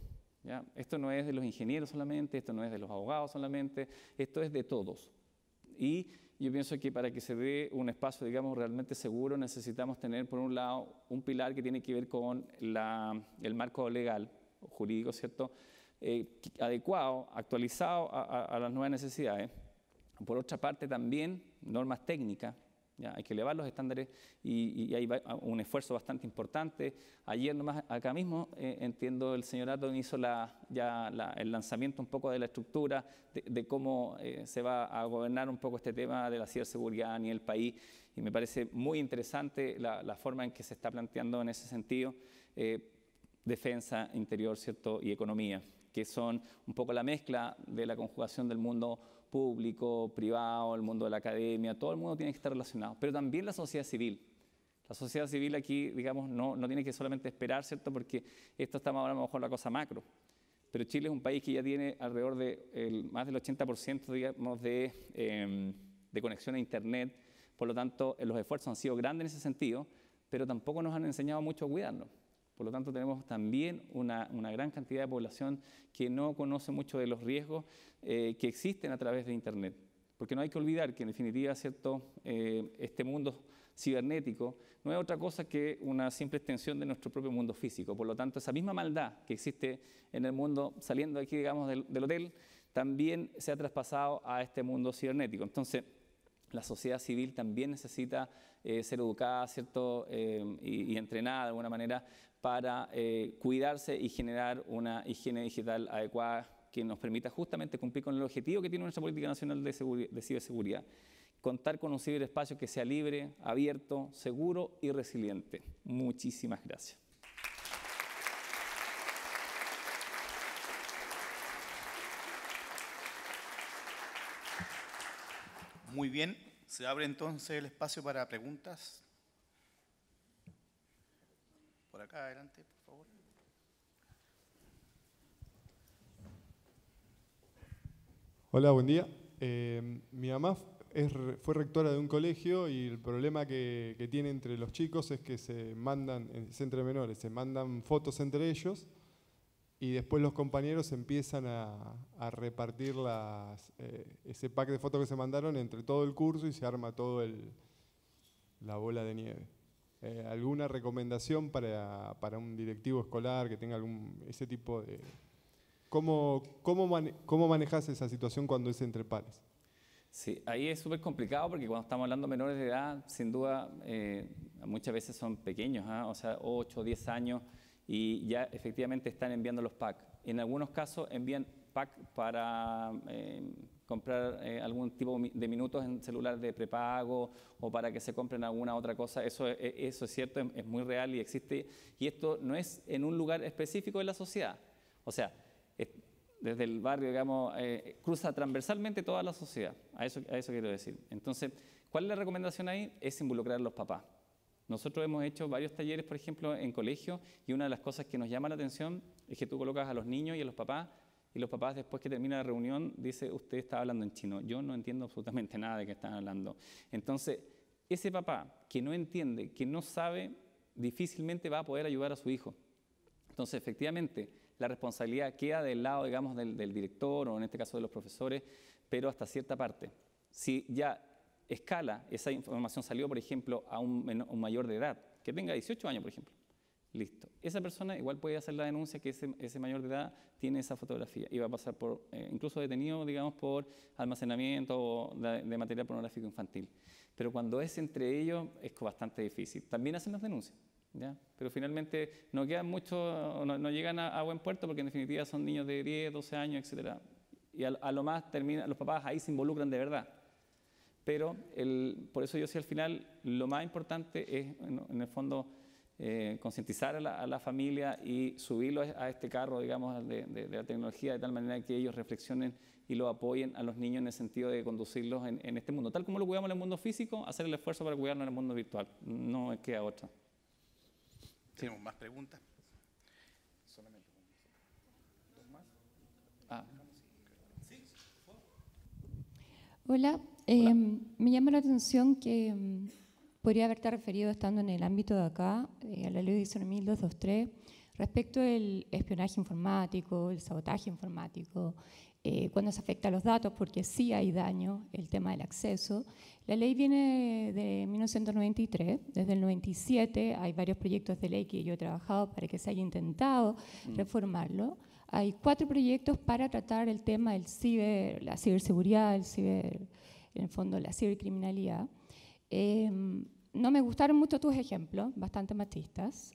[SPEAKER 2] ¿ya? Esto no es de los ingenieros solamente, esto no es de los abogados solamente, esto es de todos. Y yo pienso que para que se dé un espacio, digamos, realmente seguro, necesitamos tener, por un lado, un pilar que tiene que ver con el marco legal, jurídico, ¿cierto?, adecuado, actualizado a las nuevas necesidades. Por otra parte, también normas técnicas. Ya, hay que elevar los estándares y hay un esfuerzo bastante importante. Ayer nomás, acá mismo, entiendo, el señor Aton hizo el lanzamiento un poco de la estructura, de cómo se va a gobernar un poco este tema de la ciberseguridad a nivel país, y me parece muy interesante la forma en que se está planteando en ese sentido, defensa, interior, ¿cierto?, y economía, que son un poco la mezcla de la conjugación del mundo público, privado, el mundo de la academia, todo el mundo tiene que estar relacionado, pero también la sociedad civil. La sociedad civil aquí, digamos, no tiene que solamente esperar, ¿cierto?, porque esto estamos ahora a lo mejor la cosa macro, pero Chile es un país que ya tiene alrededor de más del 80%, digamos, de conexión a Internet, por lo tanto, los esfuerzos han sido grandes en ese sentido, pero tampoco nos han enseñado mucho a cuidarnos. Por lo tanto, tenemos también una gran cantidad de población que no conoce mucho de los riesgos que existen a través de Internet. Porque no hay que olvidar que, en definitiva, ¿cierto?, este mundo cibernético no es otra cosa que una simple extensión de nuestro propio mundo físico. Por lo tanto, esa misma maldad que existe en el mundo, saliendo aquí, digamos, del hotel, también se ha traspasado a este mundo cibernético. Entonces, la sociedad civil también necesita ser educada, ¿cierto?, y entrenada de alguna manera para cuidarse y generar una higiene digital adecuada que nos permita justamente cumplir con el objetivo que tiene nuestra política nacional de ciberseguridad: contar con un ciberespacio que sea libre, abierto, seguro y resiliente. Muchísimas gracias.
[SPEAKER 1] Muy bien, se abre entonces el espacio para preguntas. Por acá, adelante, por favor.
[SPEAKER 3] Hola, buen día. Mi mamá fue rectora de un colegio y el problema que tiene entre los chicos es que se mandan, entre menores, se mandan fotos entre ellos y después los compañeros empiezan a repartir ese pack de fotos que se mandaron entre todo el curso y se arma todo la bola de nieve. ¿Alguna recomendación para un directivo escolar que tenga ese tipo de... ¿Cómo manejas esa situación cuando es entre pares?
[SPEAKER 2] Sí, ahí es súper complicado porque cuando estamos hablando de menores de edad, sin duda, muchas veces son pequeños, o sea, 8 o 10 años, y ya efectivamente están enviando los packs. En algunos casos envían packs para comprar algún tipo de minutos en celular de prepago o para que se compren alguna otra cosa. Eso es cierto, es muy real y existe. Y esto no es en un lugar específico de la sociedad. O sea, desde el barrio, digamos, cruza transversalmente toda la sociedad. A eso quiero decir. Entonces, ¿cuál es la recomendación ahí? Es involucrar a los papás. Nosotros hemos hecho varios talleres, por ejemplo, en colegios, y una de las cosas que nos llama la atención es que tú colocas a los niños y a los papás, y los papás, después que termina la reunión, dice: usted está hablando en chino, yo no entiendo absolutamente nada de qué están hablando. Entonces, ese papá que no entiende, que no sabe, difícilmente va a poder ayudar a su hijo. Entonces, efectivamente, la responsabilidad queda del lado, digamos, del director o en este caso de los profesores, pero hasta cierta parte. Si ya escala, esa información salió, por ejemplo, a un mayor de edad, que tenga 18 años, por ejemplo, listo. Esa persona igual puede hacer la denuncia que ese mayor de edad tiene esa fotografía y va a pasar por, incluso detenido, digamos, por almacenamiento de material pornográfico infantil. Pero cuando es entre ellos es bastante difícil. También hacen las denuncias, ¿ya? Pero finalmente no quedan mucho, no llegan a buen puerto porque en definitiva son niños de 10, 12 años, etc. Y a lo más los papás ahí se involucran de verdad. Pero por eso yo decía al final, lo más importante es, en el fondo, concientizar a la familia y subirlos a este carro, digamos, de la tecnología, de tal manera que ellos reflexionen y lo apoyen a los niños en el sentido de conducirlos en este mundo. Tal como lo cuidamos en el mundo físico, hacer el esfuerzo para cuidarnos en el mundo virtual. No queda otra.
[SPEAKER 1] ¿Tenemos más preguntas? Solamente dos más. Sí, por favor.
[SPEAKER 4] Hola. Me llama la atención que podría haberte referido, estando en el ámbito de acá, a la ley 19.223, respecto del espionaje informático, el sabotaje informático, cuando se afecta a los datos, porque sí hay daño, el tema del acceso. La ley viene de 1993, desde el 97 hay varios proyectos de ley que yo he trabajado para que se haya intentado reformarlo. Hay 4 proyectos para tratar el tema del la ciberseguridad, en el fondo la cibercriminalidad. No me gustaron mucho tus ejemplos, bastante machistas.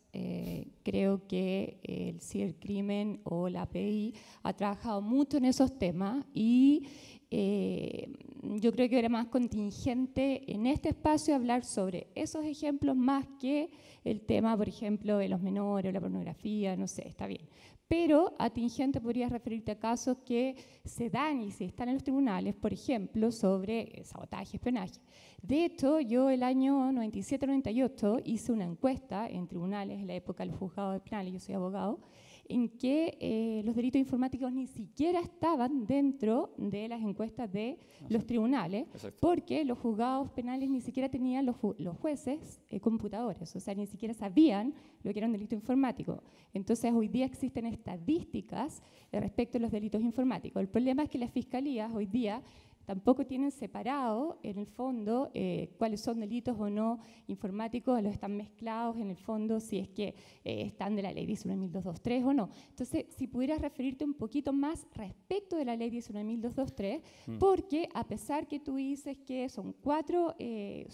[SPEAKER 4] Creo que el cibercrimen o la API ha trabajado mucho en esos temas y yo creo que era más contingente en este espacio hablar sobre esos ejemplos más que el tema, por ejemplo, de los menores, la pornografía, no sé, está bien. Pero atingente podrías referirte a casos que se dan y se están en los tribunales, por ejemplo, sobre sabotaje, espionaje. De hecho, yo el año 97-98 hice una encuesta en tribunales, en la época de los juzgados penales, yo soy abogado, en que los delitos informáticos ni siquiera estaban dentro de las encuestas de los tribunales, porque los juzgados penales ni siquiera tenían los jueces computadores, o sea, ni siquiera sabían lo que era un delito informático. Entonces, hoy día existen estadísticas respecto a los delitos informáticos. El problema es que las fiscalías hoy día tampoco tienen separado, en el fondo, cuáles son delitos o no informáticos, los están mezclados en el fondo, si es que están de la ley 19.223 o no. Entonces, si pudieras referirte un poquito más respecto de la ley 19.223, porque a pesar que tú dices que son cuatro en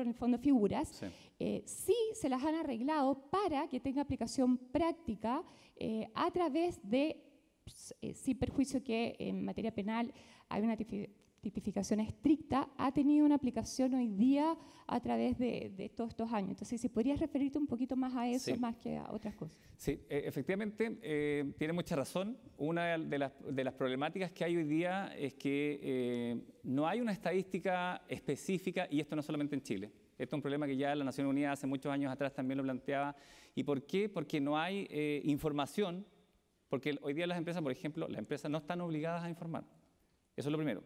[SPEAKER 4] el fondo figuras, sí se las han arreglado para que tenga aplicación práctica a través de, sin perjuicio que en materia penal hay una tipificación estricta, ha tenido una aplicación hoy día a través de todos estos años. Entonces, si podrías referirte un poquito más a eso, más que a otras cosas.
[SPEAKER 2] Sí, efectivamente, tiene mucha razón. Una de las problemáticas que hay hoy día es que no hay una estadística específica, y esto no solamente en Chile. Esto es un problema que ya la Naciones Unidas hace muchos años atrás también lo planteaba. ¿Y por qué? Porque no hay información, porque hoy día las empresas, por ejemplo, las empresas no están obligadas a informar. Eso es lo primero.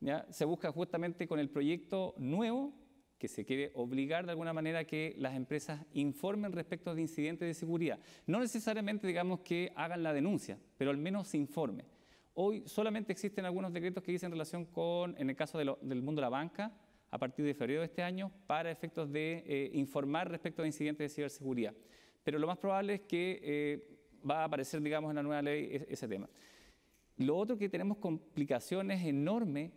[SPEAKER 2] ¿Ya? Se busca justamente con el proyecto nuevo que se quiere obligar de alguna manera que las empresas informen respecto de incidentes de seguridad. No necesariamente, digamos, que hagan la denuncia, pero al menos se informe. Hoy solamente existen algunos decretos que dicen relación con, en el caso del mundo de la banca, a partir de febrero de este año, para efectos de informar respecto de incidentes de ciberseguridad. Pero lo más probable es que va a aparecer, digamos, en la nueva ley ese tema. Lo otro que tenemos complicaciones enormes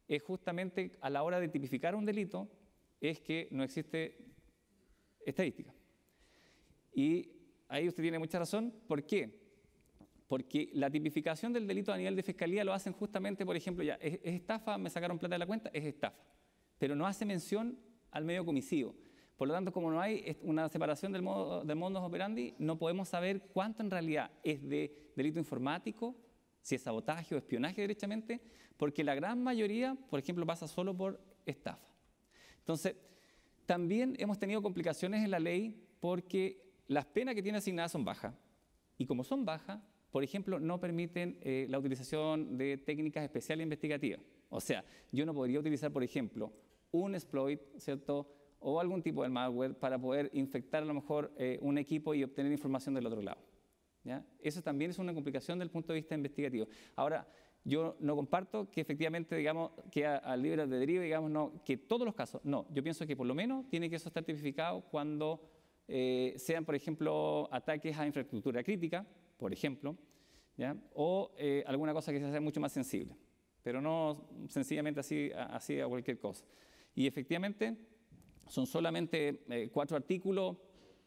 [SPEAKER 2] es justamente a la hora de tipificar un delito, es que no existe estadística. Y ahí usted tiene mucha razón. ¿Por qué? Porque la tipificación del delito a nivel de fiscalía lo hacen justamente, por ejemplo, ya, ¿es estafa? ¿Me sacaron plata de la cuenta? Es estafa. Pero no hace mención al medio comisivo. Por lo tanto, como no hay una separación del modus operandi, no podemos saber cuánto en realidad es de delito informático, si es sabotaje o espionaje derechamente, porque la gran mayoría, por ejemplo, pasa solo por estafa. Entonces, también hemos tenido complicaciones en la ley porque las penas que tiene asignadas son bajas. Y como son bajas, por ejemplo, no permiten la utilización de técnicas especiales investigativas. O sea, yo no podría utilizar, por ejemplo, un exploit, ¿cierto?, o algún tipo de malware para poder infectar a lo mejor un equipo y obtener información del otro lado. ¿Ya? Eso también es una complicación desde el punto de vista investigativo. Ahora, yo no comparto que efectivamente, digamos, que al libre albedrío, digamos, no, que todos los casos, no. Yo pienso que por lo menos tiene que eso estar tipificado cuando sean, por ejemplo, ataques a infraestructura crítica, por ejemplo, ¿ya? O alguna cosa que sea mucho más sensible, pero no sencillamente así a cualquier cosa. Y efectivamente, son solamente 4 artículos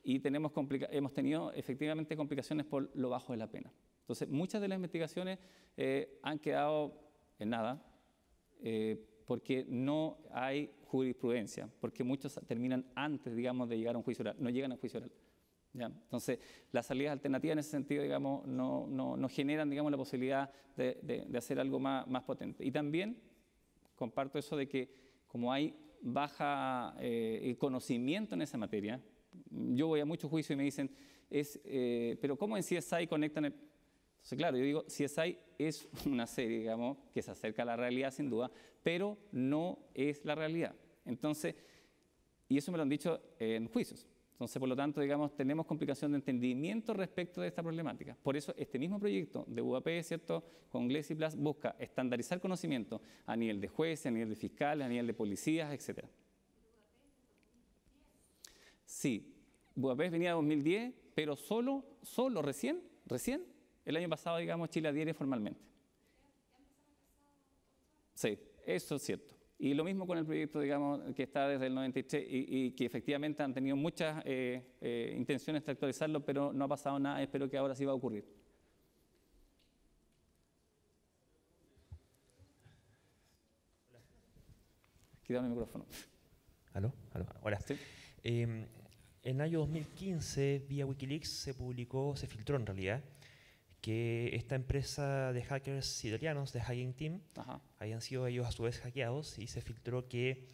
[SPEAKER 2] y hemos tenido efectivamente complicaciones por lo bajo de la pena. Entonces, muchas de las investigaciones han quedado en nada porque no hay jurisprudencia, porque muchos terminan antes, digamos, de llegar a un juicio oral, no llegan a juicio oral. ¿Ya? Entonces, las salidas alternativas en ese sentido, digamos, no generan, digamos, la posibilidad de hacer algo más potente. Y también comparto eso de que como hay baja conocimiento en esa materia, yo voy a muchos juicios y me dicen, pero ¿cómo en CSI conectan el...? Entonces, claro, yo digo, CSI es una serie, digamos, que se acerca a la realidad sin duda, pero no es la realidad. Entonces, y eso me lo han dicho en juicios. Entonces, por lo tanto, digamos, tenemos complicación de entendimiento respecto de esta problemática. Por eso, este mismo proyecto de UAP, ¿cierto?, con Glesi Plus busca estandarizar conocimiento a nivel de jueces, a nivel de fiscales, a nivel de policías, etc. Sí, Budapest venía de 2010, pero solo recién, el año pasado, digamos, Chile adhiere formalmente. Sí, eso es cierto. Y lo mismo con el proyecto, digamos, que está desde el 93 y que efectivamente han tenido muchas intenciones de actualizarlo, pero no ha pasado nada. Espero que ahora sí va a ocurrir. Quítame el micrófono.
[SPEAKER 5] ¿Aló? Hola.
[SPEAKER 2] ¿Sí?
[SPEAKER 5] En el año 2015, vía Wikileaks, se filtró en realidad, que esta empresa de hackers italianos, de Hacking Team, habían sido ellos a su vez hackeados y se filtró que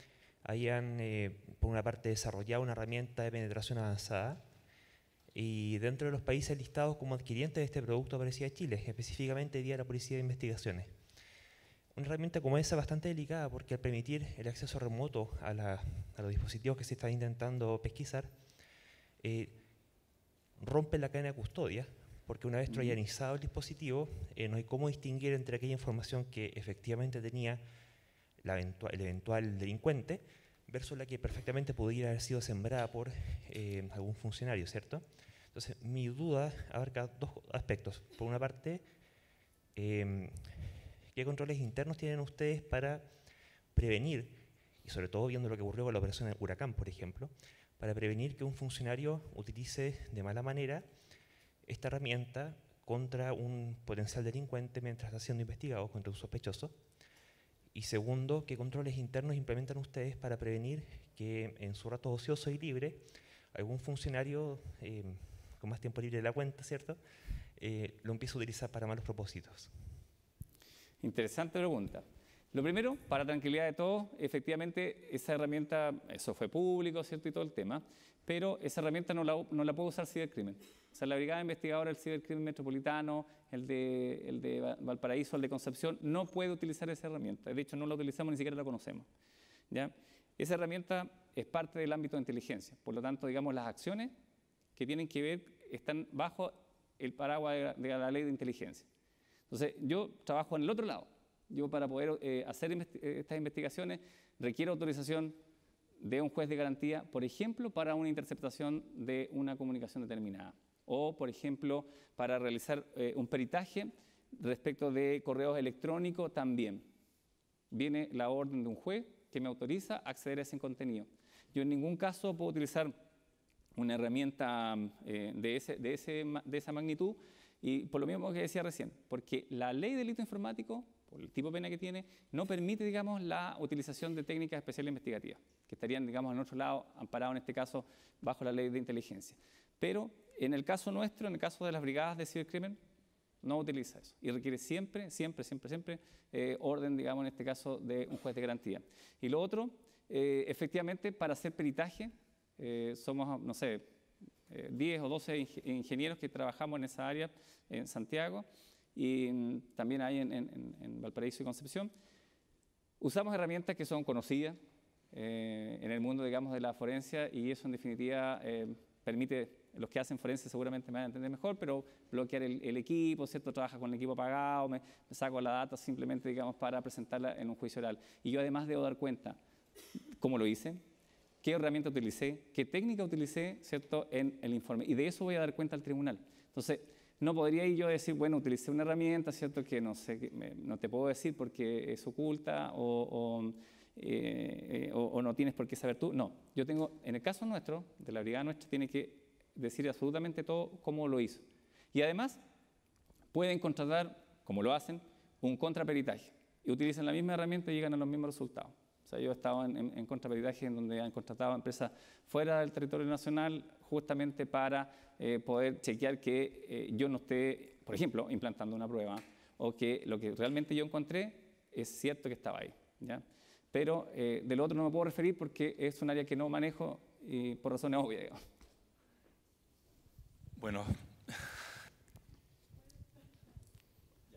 [SPEAKER 5] habían, por una parte, desarrollado una herramienta de penetración avanzada y dentro de los países listados como adquirientes de este producto aparecía Chile, específicamente vía la Policía de Investigaciones. Una herramienta como esa es bastante delicada porque al permitir el acceso remoto a los dispositivos que se están intentando pesquisar, rompe la cadena de custodia, porque una vez troyanizado el dispositivo, no hay cómo distinguir entre aquella información que efectivamente tenía el eventual delincuente versus la que perfectamente pudiera haber sido sembrada por algún funcionario, ¿cierto? Entonces, mi duda abarca dos aspectos. Por una parte, ¿qué controles internos tienen ustedes para prevenir, y sobre todo viendo lo que ocurrió con la operación Huracán, por ejemplo, para prevenir que un funcionario utilice de mala manera esta herramienta contra un potencial delincuente mientras está siendo investigado contra un sospechoso? Y segundo, ¿qué controles internos implementan ustedes para prevenir que en su rato ocioso y libre algún funcionario con más tiempo libre de la cuenta, ¿cierto?, lo empiece a utilizar para malos propósitos?
[SPEAKER 2] Interesante pregunta. Lo primero, para tranquilidad de todos, efectivamente esa herramienta, eso fue público, ¿cierto?, y todo el tema, pero esa herramienta no la puede usar cibercrimen. O sea, la Brigada Investigadora del Cibercrimen Metropolitano, el de Valparaíso, el de Concepción, no puede utilizar esa herramienta. De hecho, no la utilizamos, ni siquiera la conocemos, ¿ya? Esa herramienta es parte del ámbito de inteligencia. Por lo tanto, digamos, las acciones que tienen que ver están bajo el paraguas de la ley de inteligencia. Entonces, yo trabajo en el otro lado. Yo, para poder hacer estas investigaciones, requiero autorización de un juez de garantía, por ejemplo, para una interceptación de una comunicación determinada. O, por ejemplo, para realizar un peritaje respecto de correos electrónicos también. Viene la orden de un juez que me autoriza a acceder a ese contenido. Yo en ningún caso puedo utilizar una herramienta de esa magnitud, y por lo mismo que decía recién, porque la ley de delito informático, por el tipo de pena que tiene, no permite, digamos, la utilización de técnicas especiales investigativas, que estarían, digamos, en otro lado, amparados en este caso bajo la ley de inteligencia. Pero en el caso nuestro, en el caso de las brigadas de cibercrimen, no utiliza eso y requiere siempre orden, digamos, en este caso de un juez de garantía. Y lo otro, efectivamente, para hacer peritaje, somos, no sé, 10 o 12 ingenieros que trabajamos en esa área en Santiago y también hay en Valparaíso y Concepción. Usamos herramientas que son conocidas en el mundo, digamos, de la forencia, y eso en definitiva permite, los que hacen forense seguramente me van a entender mejor, pero bloquear el equipo, ¿cierto? Trabaja con el equipo apagado, me saco la data simplemente, digamos, para presentarla en un juicio oral. Y yo además debo dar cuenta cómo lo hice, qué herramienta utilicé, qué técnica utilicé, ¿cierto?, en el informe. Y de eso voy a dar cuenta al tribunal. Entonces, no podría yo decir, bueno, utilicé una herramienta, ¿cierto?, que no sé, no te puedo decir porque es oculta o no tienes por qué saber tú. No, yo tengo, en el caso nuestro, de la brigada nuestra, tiene que decir absolutamente todo cómo lo hizo. Y además, pueden contratar, como lo hacen, un contraperitaje. Y utilizan la misma herramienta y llegan a los mismos resultados. O sea, yo he estado en contraperitaje en donde han contratado empresas fuera del territorio nacional justamente para poder chequear que yo no esté, por ejemplo, implantando una prueba o que lo que realmente yo encontré es cierto que estaba ahí, ¿ya? Pero del otro no me puedo referir porque es un área que no manejo y por razones obvias, digamos.
[SPEAKER 6] Bueno,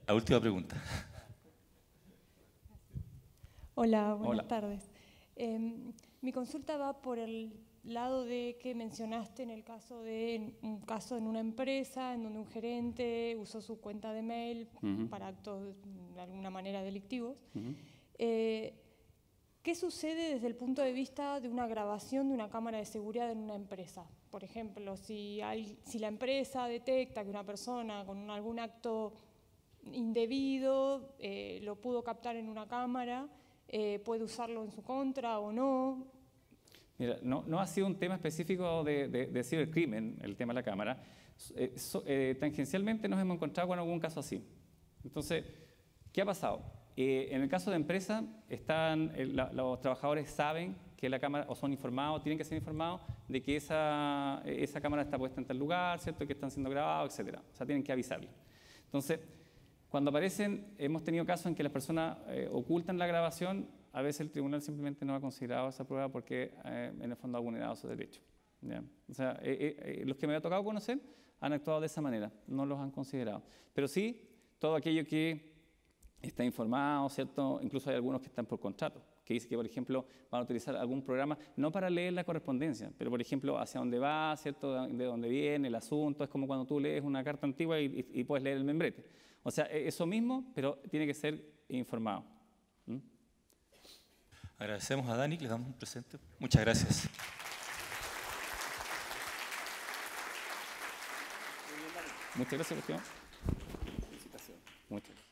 [SPEAKER 6] la última pregunta.
[SPEAKER 7] Hola, buenas tardes. Mi consulta va por el lado de que mencionaste en el caso de un caso en una empresa en donde un gerente usó su cuenta de mail para actos de alguna manera delictivos. ¿Qué sucede desde el punto de vista de una grabación de una cámara de seguridad en una empresa? Por ejemplo, si la empresa detecta que una persona con algún acto indebido lo pudo captar en una cámara, ¿puede usarlo en su contra o no?
[SPEAKER 2] Mira, no ha sido un tema específico de cibercrimen, el tema de la cámara. Tangencialmente nos hemos encontrado con algún caso así. Entonces, ¿qué ha pasado? En el caso de empresa, los trabajadores saben que la cámara, o son informados, tienen que ser informados de que esa cámara está puesta en tal lugar, ¿cierto? Que están siendo grabados, etc. O sea, tienen que avisarle. Entonces, cuando aparecen, hemos tenido casos en que las personas ocultan la grabación. A veces el tribunal simplemente no ha considerado esa prueba porque en el fondo ha vulnerado su derecho. ¿Ya? O sea, los que me ha tocado conocer han actuado de esa manera, no los han considerado. Pero sí, todo aquello que está informado, ¿cierto? Incluso hay algunos que están por contrato, que dice que, por ejemplo, van a utilizar algún programa, no para leer la correspondencia, pero, por ejemplo, hacia dónde va, ¿cierto? De dónde viene el asunto. Es como cuando tú lees una carta antigua y puedes leer el membrete. O sea, eso mismo, pero tiene que ser informado.
[SPEAKER 6] Agradecemos a Dani, le damos un presente. Muchas gracias.
[SPEAKER 2] Muchas gracias, Cristian. Felicitaciones. Muchas gracias.